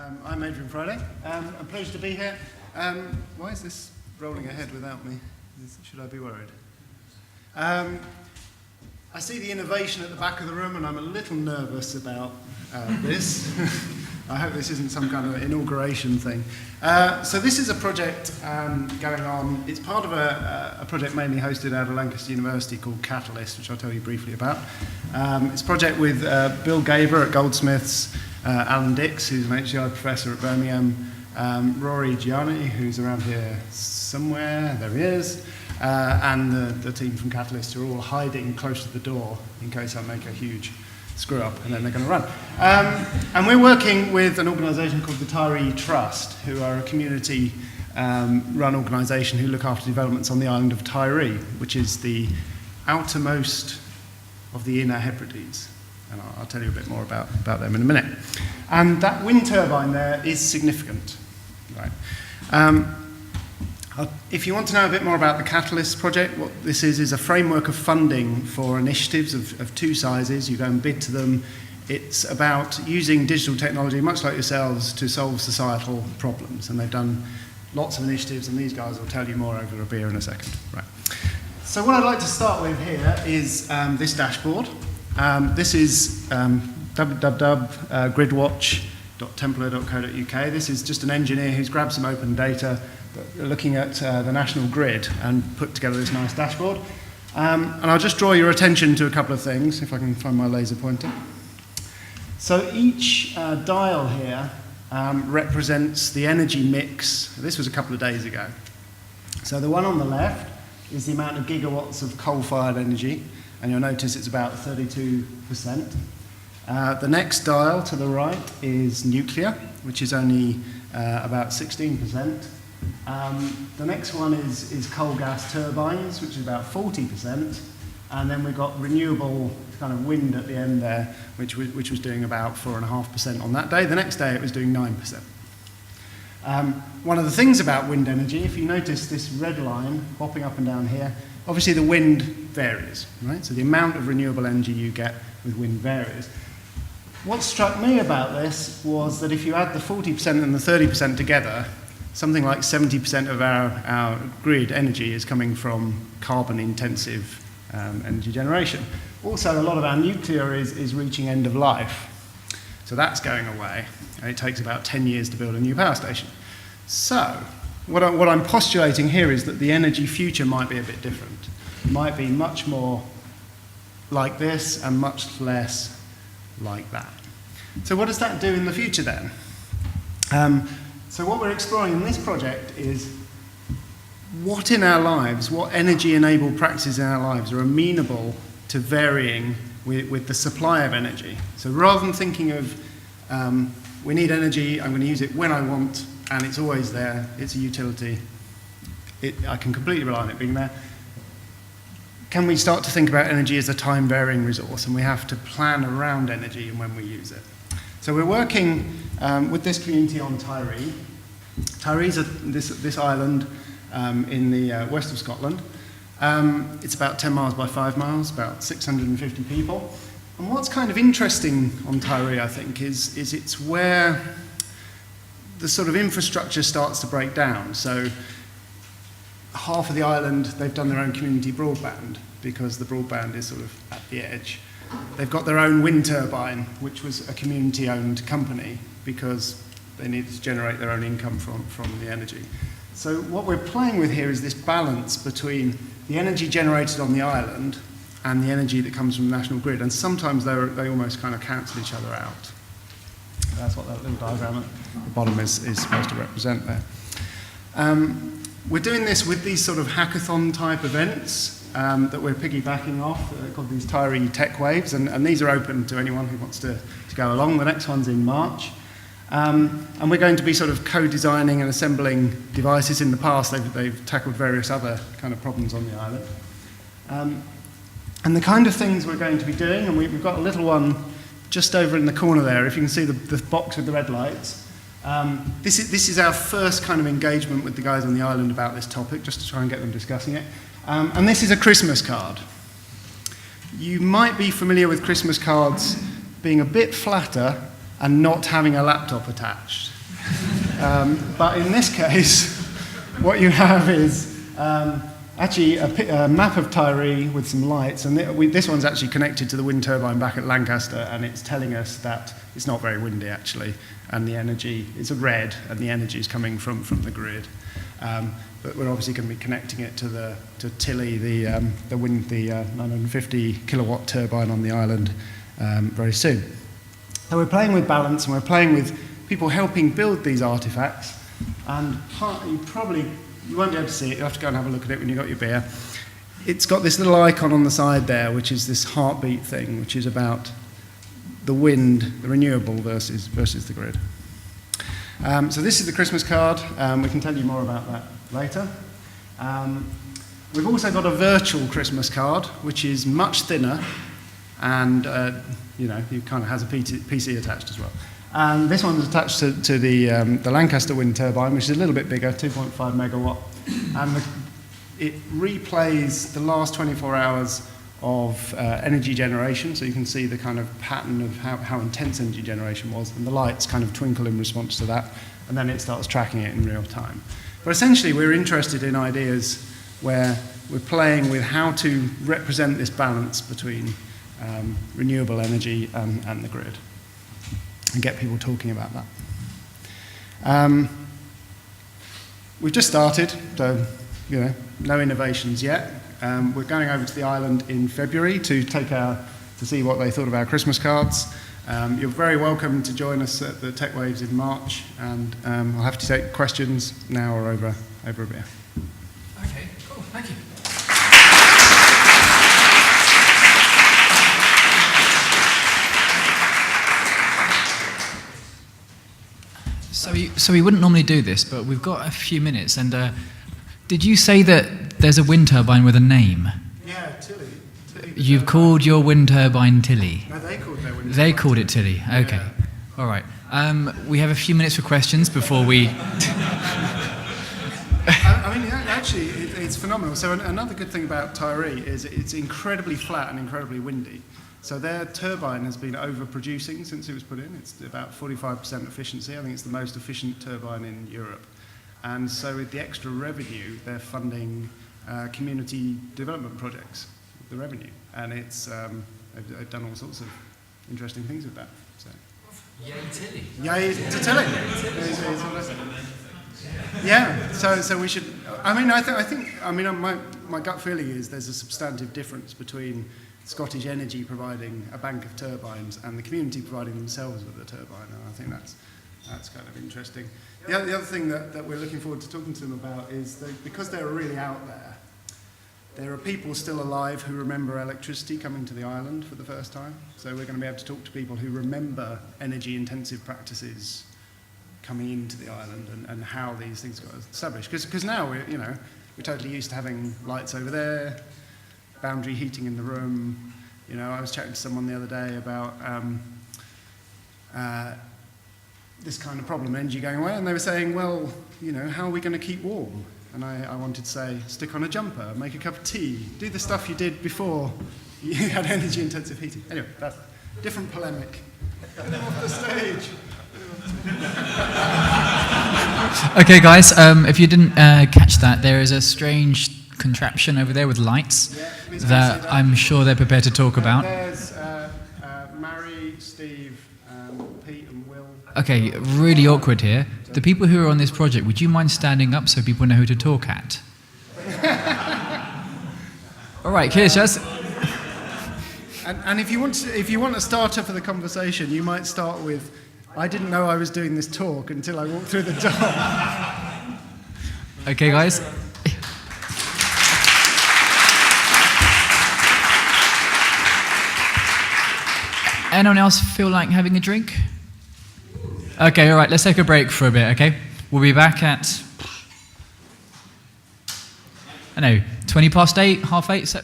I'm Adrian Friday. I'm pleased to be here. Why is this rolling ahead without me? Should I be worried? I see the innovation at the back of the room and I'm a little nervous about this. I hope this isn't some kind of inauguration thing. So this is a project going on. It's part of a project mainly hosted out of Lancaster University called Catalyst, which I'll tell you briefly about. It's a project with Bill Gaber at Goldsmiths, Alan Dix, who's an HCI professor at Birmingham, Rory Gianni, who's around here somewhere, there he is, and the team from Catalyst who are all hiding close to the door in case I make a huge screw up and then they're going to run. And we're working with an organisation called the Tyree Trust, who are a community run organisation who look after developments on the island of Tyree, which is the outermost of the Inner Hebrides. And I'll tell you a bit more about them in a minute. And that wind turbine there is significant. Right. If you want to know a bit more about the Catalyst project, what this is a framework of funding for initiatives of two sizes. You go and bid to them. It's about using digital technology, much like yourselves, to solve societal problems. And they've done lots of initiatives, and these guys will tell you more over a beer in a second. Right. So what I'd like to start with here is this dashboard. This is www.gridwatch.templar.co.uk. This is just an engineer who's grabbed some open data, looking at the national grid, and put together this nice dashboard. And I'll just draw your attention to a couple of things, if I can find my laser pointer. So each dial here represents the energy mix. This was a couple of days ago. So the one on the left is the amount of gigawatts of coal-fired energy, and you'll notice it's about 32%. The next dial to the right is nuclear, which is only about 16%. The next one is coal gas turbines, which is about 40%. And then we've got renewable kind of wind at the end there, which was doing about 4.5% on that day. The next day it was doing 9%. One of the things about wind energy, if you notice this red line hopping up and down here, obviously the wind varies, right? So the amount of renewable energy you get with wind varies. What struck me about this was that if you add the 40% and the 30% together, something like 70% of our grid energy is coming from carbon-intensive energy generation. Also, a lot of our nuclear is reaching end of life. So that's going away, and it takes about 10 years to build a new power station. So what I'm postulating here is that the energy future might be a bit different. It might be much more like this and much less like that. So what does that do in the future then? So what we're exploring in this project is what in our lives, what energy-enabled practices in our lives are amenable to varying with the supply of energy. So rather than thinking of, we need energy, I'm going to use it when I want, and it's always there, it's a utility, I can completely rely on it being there, can we start to think about energy as a time-varying resource, and we have to plan around energy and when we use it. So we're working with this community on Tyree. Tyree's this island in the west of Scotland. It's about 10 miles by 5 miles, about 650 people. And what's kind of interesting on Tyree, I think, is it's where the sort of infrastructure starts to break down. So half of the island, they've done their own community broadband because the broadband is sort of at the edge. They've got their own wind turbine, which was a community-owned company because they needed to generate their own income from the energy. So what we're playing with here is this balance between the energy generated on the island and the energy that comes from the national grid, and sometimes they almost kind of cancel each other out. That's what that little diagram at the bottom is supposed to represent there. We're doing this with these sort of hackathon-type events that we're piggybacking off, called these Tyree Tech Waves, and these are open to anyone who wants to go along. The next one's in March. And we're going to be sort of co-designing and assembling devices. In the past, they've tackled various other kind of problems on the island. And the kind of things we're going to be doing, and we've got a little one just over in the corner there, if you can see the box with the red lights. This is our first kind of engagement with the guys on the island about this topic, just to try and get them discussing it. And this is a Christmas card. You might be familiar with Christmas cards being a bit flatter and not having a laptop attached. But in this case, what you have is actually a map of Tyree with some lights, and this one's actually connected to the wind turbine back at Lancaster, and it's telling us that it's not very windy actually, and the energy is a red, and the energy is coming from the grid. But we're obviously going to be connecting it to Tilly, the 950 kilowatt turbine on the island very soon. So we're playing with balance, and we're playing with people helping build these artifacts, and you won't be able to see it, you'll have to go and have a look at it when you've got your beer. It's got this little icon on the side there, which is this heartbeat thing, which is about the wind, the renewable versus the grid. So this is the Christmas card. We can tell you more about that later. We've also got a virtual Christmas card, which is much thinner, and it kind of has a PC attached as well. And this one's attached to the Lancaster wind turbine, which is a little bit bigger, 2.5 megawatt. And it replays the last 24 hours of energy generation, so you can see the kind of pattern of how intense energy generation was, and the lights kind of twinkle in response to that, and then it starts tracking it in real time. But essentially, we're interested in ideas where we're playing with how to represent this balance between renewable energy and the grid, and get people talking about that. We've just started, so no innovations yet. We're going over to the island in February to see what they thought of our Christmas cards. You're very welcome to join us at the Tech Waves in March, and I'll have to take questions now or over a beer. Okay, cool, thank you. So we wouldn't normally do this, but we've got a few minutes, and did you say that there's a wind turbine with a name? Yeah, Tilly. You've called your wind turbine Tilly? No, they called their wind turbine. They called it Tilly, okay. Yeah. All right. We have a few minutes for questions before we... Actually, it's phenomenal. So another good thing about Tyree is it's incredibly flat and incredibly windy. So their turbine has been overproducing since it was put in. It's about 45% efficiency. I think it's the most efficient turbine in Europe. And so with the extra revenue, they're funding community development projects with the revenue. And they've done all sorts of interesting things with that. So. Yay, Tilly. Yay to Tilly. Yeah, so we should, my gut feeling is there's a substantive difference between Scottish Energy providing a bank of turbines and the community providing themselves with a turbine, and I think that's kind of interesting. The other thing that we're looking forward to talking to them about is that because they're really out there are people still alive who remember electricity coming to the island for the first time, so we're going to be able to talk to people who remember energy-intensive practices coming into the island and how these things got established. Because now we're totally used to having lights over there, boundary heating in the room. I was chatting to someone the other day about this kind of problem, energy going away, and they were saying, well, how are we going to keep warm? And I wanted to say, stick on a jumper, make a cup of tea, do the stuff you did before you had energy-intensive heating. Anyway, that's a different polemic. Off the stage. Okay, guys, if you didn't catch that, there is a strange contraption over there with lights that I'm sure they're prepared to talk about. There's Mary, Steve, Pete and Will. Okay, really awkward here. The people who are on this project, would you mind standing up so people know who to talk at? All right, cheers, Chaz. And if you want a starter for the conversation, you might start with, I didn't know I was doing this talk until I walked through the door. Okay, guys. Anyone else feel like having a drink? Okay, all right, let's take a break for a bit, okay? We'll be back at, 20 past 8, half 8.